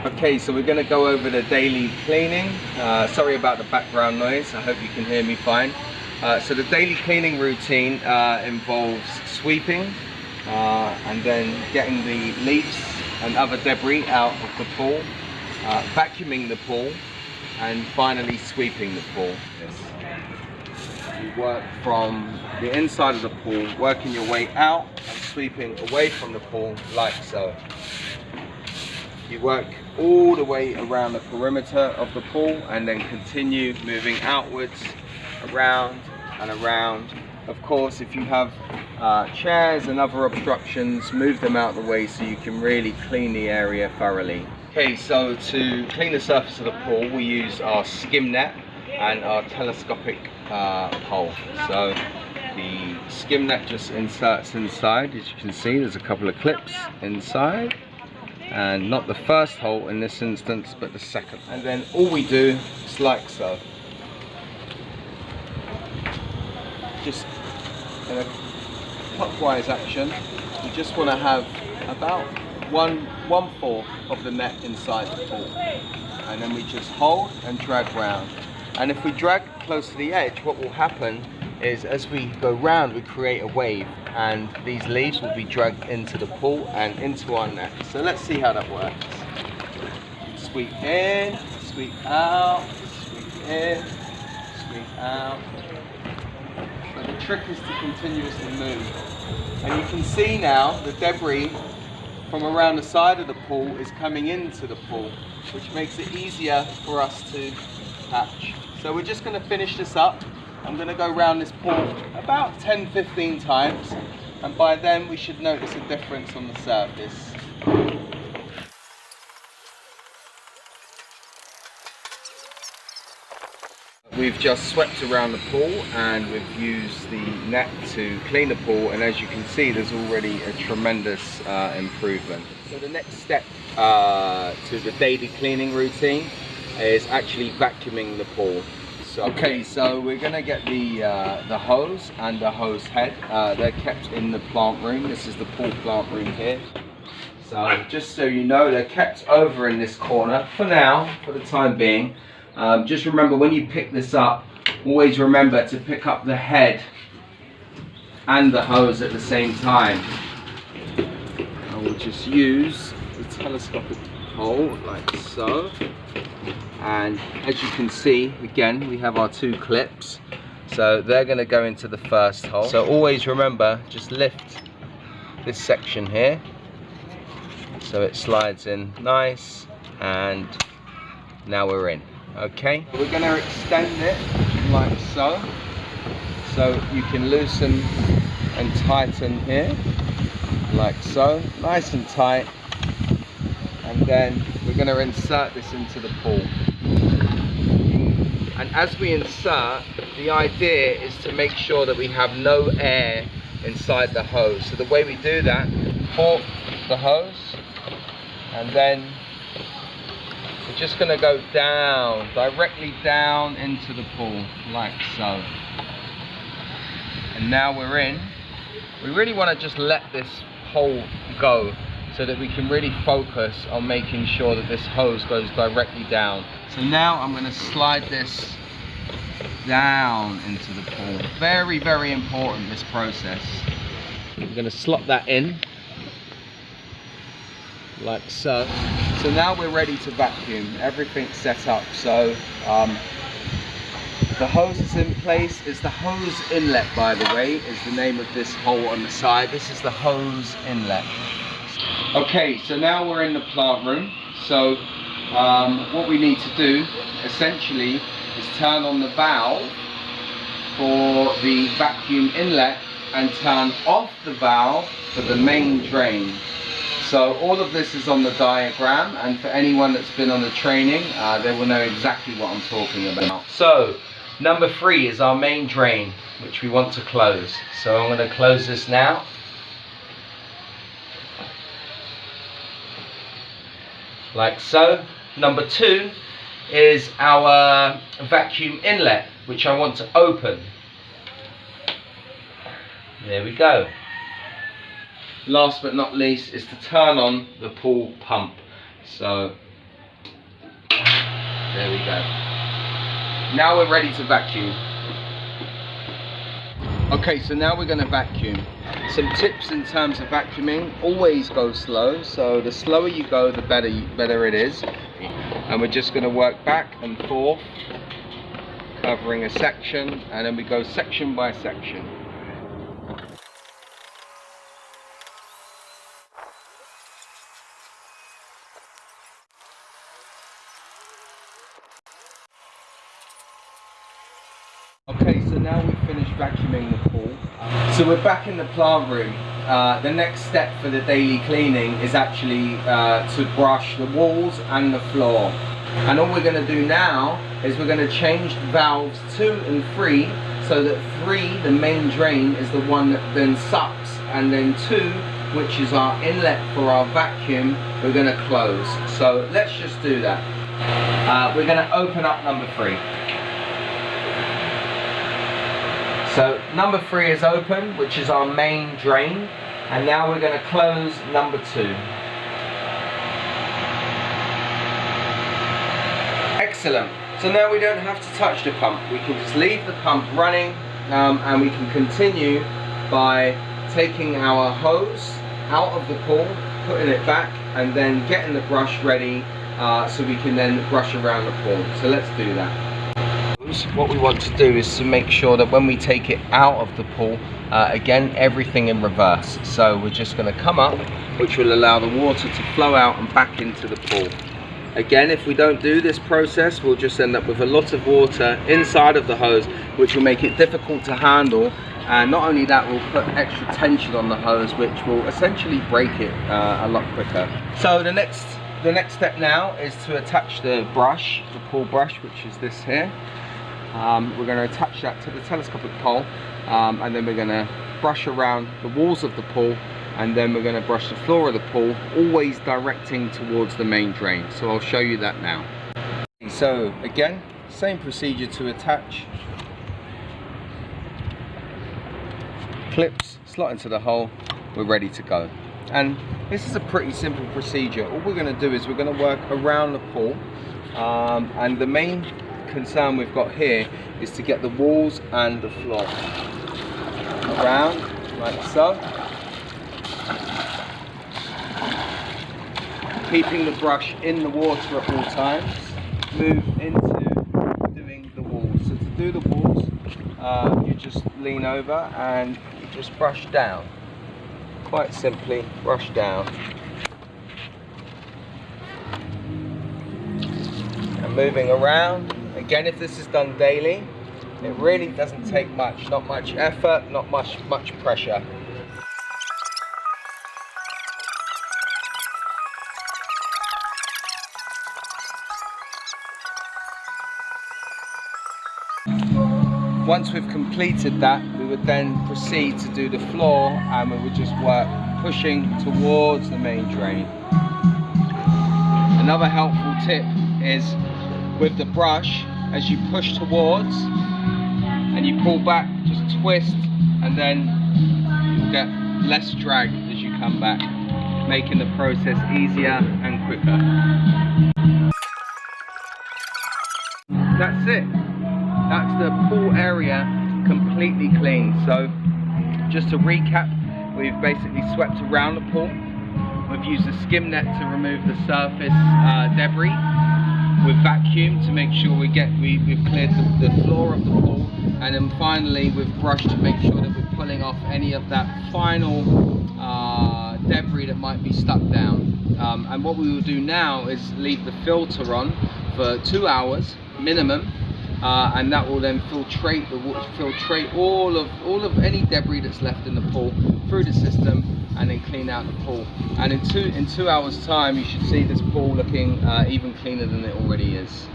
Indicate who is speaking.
Speaker 1: Okay, so we're going to go over the daily cleaning. Sorry about the background noise, I hope you can hear me fine. So the daily cleaning routine involves sweeping and then getting the leaves and other debris out of the pool, vacuuming the pool, and finally sweeping the pool. You work from the inside of the pool, working your way out and sweeping away from the pool like so. You work all the way around the perimeter of the pool and then continue moving outwards, around and around. Of course, if you have chairs and other obstructions, move them out of the way so you can really clean the area thoroughly. Okay, so to clean the surface of the pool, we use our skim net and our telescopic pole. So the skim net just inserts inside. As you can see, there's a couple of clips inside. And not the first hole in this instance, but the second. And then all we do is like so. Just in a clockwise action, you just want to have about one-fourth of the net inside the pool. And then we just hold and drag round. And if we drag close to the edge, what will happen is as we go round, we create a wave, and these leaves will be dragged into the pool and into our net. So let's see how that works. Sweep in, sweep out, sweep in, sweep out. So the trick is to continuously move. And you can see now the debris from around the side of the pool is coming into the pool, which makes it easier for us to catch. So we're just going to finish this up. I'm going to go around this pool about 10-15 times, and by then we should notice a difference on the surface. We've just swept around the pool and we've used the net to clean the pool, and as you can see there's already a tremendous improvement. So the next step to the daily cleaning routine is actually vacuuming the pool. Okay, so we're going to get the hose and the hose head. They're kept in the plant room. This is the pool plant room here. So just so you know, they're kept over in this corner for now, for the time being. Just remember, when you pick this up, always remember to pick up the head and the hose at the same time. I will just use the telescopic hole like so. And as you can see, again, we have our two clips. So they're going to go into the first hole. So always remember, just lift this section here. So it slides in nice, and now we're in. Okay, we're going to extend it like so. So you can loosen and tighten here, like so, nice and tight. And then we're going to insert this into the pool. And as we insert, the idea is to make sure that we have no air inside the hose. So the way we do that, fork the hose, and then we're just going to go down, directly down into the pool, like so. And now we're in. We really want to just let this hole go, so that we can really focus on making sure that this hose goes directly down. So now I'm going to slide this down into the pool. Very, very important, this process. I'm going to slot that in, like so. So now we're ready to vacuum. Everything's set up. So the hose is in place. It's the hose inlet, by the way, is the name of this hole on the side. This is the hose inlet. Okay, so now we're in the plant room. So what we need to do essentially is turn on the valve for the vacuum inlet and turn off the valve for the main drain. So all of this is on the diagram, and for anyone that's been on the training, they will know exactly what I'm talking about. So number 3 is our main drain, which we want to close. So I'm going to close this now. Like so. Number 2 is our vacuum inlet, which I want to open. There we go. Last but not least is to turn on the pool pump. So There we go. Now we're ready to vacuum. Okay, so now we're going to vacuum. Some tips in terms of vacuuming: always go slow. So the slower you go, the better it is. And we're just going to work back and forth, covering a section, and then we go section by section. Okay, so now we've finished vacuuming the pool. So we're back in the plant room. The next step for the daily cleaning is actually to brush the walls and the floor. And all we're going to do now is we're going to change valves 2 and 3, so that 3, the main drain, is the one that then sucks, and then 2, which is our inlet for our vacuum, we're going to close. So let's just do that. We're going to open up number 3. So number 3 is open, which is our main drain, and now we're going to close number 2. Excellent. So now we don't have to touch the pump. We can just leave the pump running, and we can continue by taking our hose out of the pool, putting it back, and then getting the brush ready so we can then brush around the pool. So let's do that. What we want to do is to make sure that when we take it out of the pool, again, everything in reverse. So we're just going to come up, which will allow the water to flow out and back into the pool. Again, if we don't do this process, we'll just end up with a lot of water inside of the hose, which will make it difficult to handle. And not only that, we'll put extra tension on the hose, which will essentially break it a lot quicker. So the next step now is to attach the brush, the pool brush, which is this here. We're going to attach that to the telescopic pole, and then we're going to brush around the walls of the pool, and then we're going to brush the floor of the pool, always directing towards the main drain. So I'll show you that now. So again, same procedure to attach. Clips, slot into the hole, we're ready to go. And this is a pretty simple procedure. All we're going to do is we're going to work around the pool, and the main concern we've got here is to get the walls and the floor around like so, keeping the brush in the water at all times. Move into doing the walls. So to do the walls, you just lean over and you just brush down, quite simply brush down. And moving around. Again, if this is done daily, it really doesn't take much, not much effort, not much pressure. Once we've completed that, we would then proceed to do the floor, and we would just work pushing towards the main drain. Another helpful tip is with the brush, as you push towards and you pull back, just twist, and then you'll get less drag as you come back, making the process easier and quicker. That's it. That's the pool area completely clean. So just to recap, we've basically swept around the pool. We've used a skim net to remove the surface debris. We've vacuumed to make sure we've cleared the floor of the pool, and then finally we've brushed to make sure that we're pulling off any of that final debris that might be stuck down. And what we will do now is leave the filter on for 2 hours minimum, and that will then filtrate all of any debris that's left in the pool through the system, and then clean out the pool. And in two hours time, you should see this pool looking even cleaner than it already is.